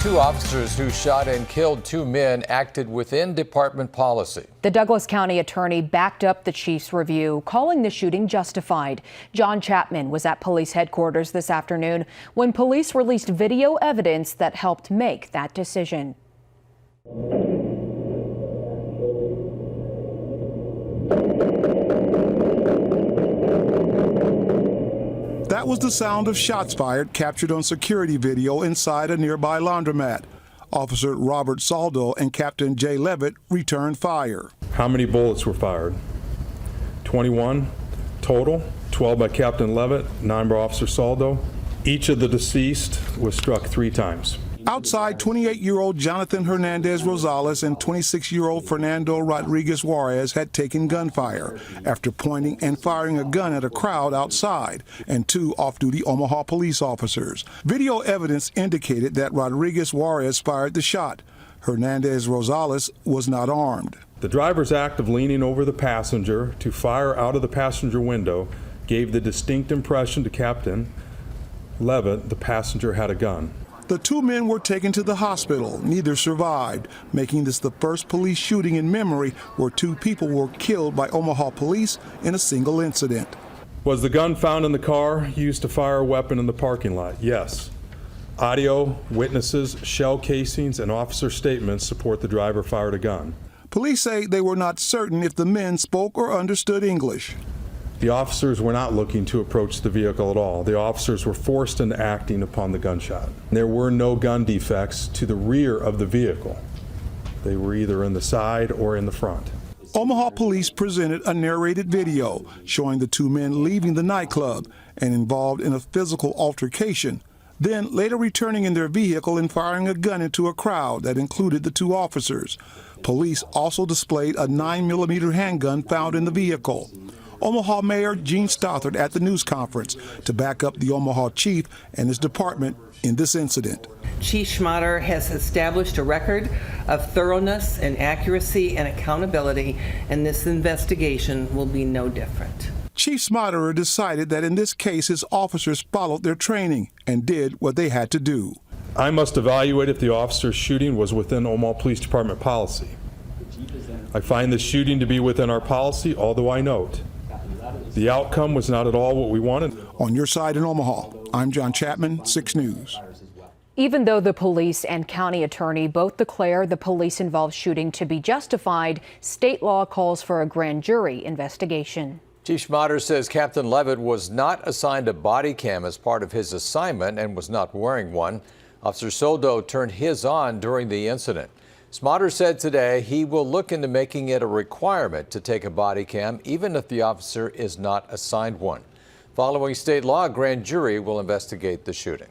Two officers who shot and killed two men acted within department policy. The Douglas County attorney backed up the chief's review, calling the shooting justified. John Chapman was at police headquarters this afternoon when police released video evidence that helped make that decision. That was the sound of shots fired captured on security video inside a nearby laundromat. Officer Robert Soldo and Captain J. Leavitt returned fire. How many bullets were fired? 21 total, 12 by Captain Leavitt, 9 by Officer Soldo. Each of the deceased was struck 3 times. Outside, 28-year-old Jonathan Hernandez Rosales and 26-year-old Fernando Rodriguez Juarez had taken gunfire after pointing and firing a gun at a crowd outside and 2 off-duty Omaha police officers. Video evidence indicated that Rodriguez Juarez fired the shot. Hernandez Rosales was not armed. The driver's act of leaning over the passenger to fire out of the passenger window gave the distinct impression to Captain Leavitt the passenger had a gun. The 2 men were taken to the hospital. Neither survived, making this the first police shooting in memory where 2 people were killed by Omaha police in a single incident. Was the gun found in the car used to fire a weapon in the parking lot? Yes. Audio, witnesses, shell casings, and officer statements support the driver fired a gun. Police say they were not certain if the men spoke or understood English. The officers were not looking to approach the vehicle at all. The officers were forced into acting upon the gunshot. There were no gun defects to the rear of the vehicle. They were either in the side or in the front. Omaha Police presented a narrated video showing the 2 men leaving the nightclub and involved in a physical altercation, then later returning in their vehicle and firing a gun into a crowd that included the 2 officers. Police also displayed a 9mm handgun found in the vehicle. Omaha Mayor Gene Stothard at the news conference to back up the Omaha chief and his department in this incident. Chief Schmatter has established a record of thoroughness and accuracy and accountability, and this investigation will be no different. Chief Schmatter decided that in this case his officers followed their training and did what they had to do. I must evaluate if the officer's shooting was within Omaha Police Department policy. I find this shooting to be within our policy, although I note the outcome was not at all what we wanted. On your side in Omaha, I'm John Chapman, 6 News. Even though the police and county attorney both declare the police-involved shooting to be justified, state law calls for a grand jury investigation. Chief Schmatter says Captain Leavitt was not assigned a body cam as part of his assignment and was not wearing one. Officer Soldo turned his on during the incident. Schmatter said today he will look into making it a requirement to take a body cam, even if the officer is not assigned one. Following state law, a grand jury will investigate the shooting.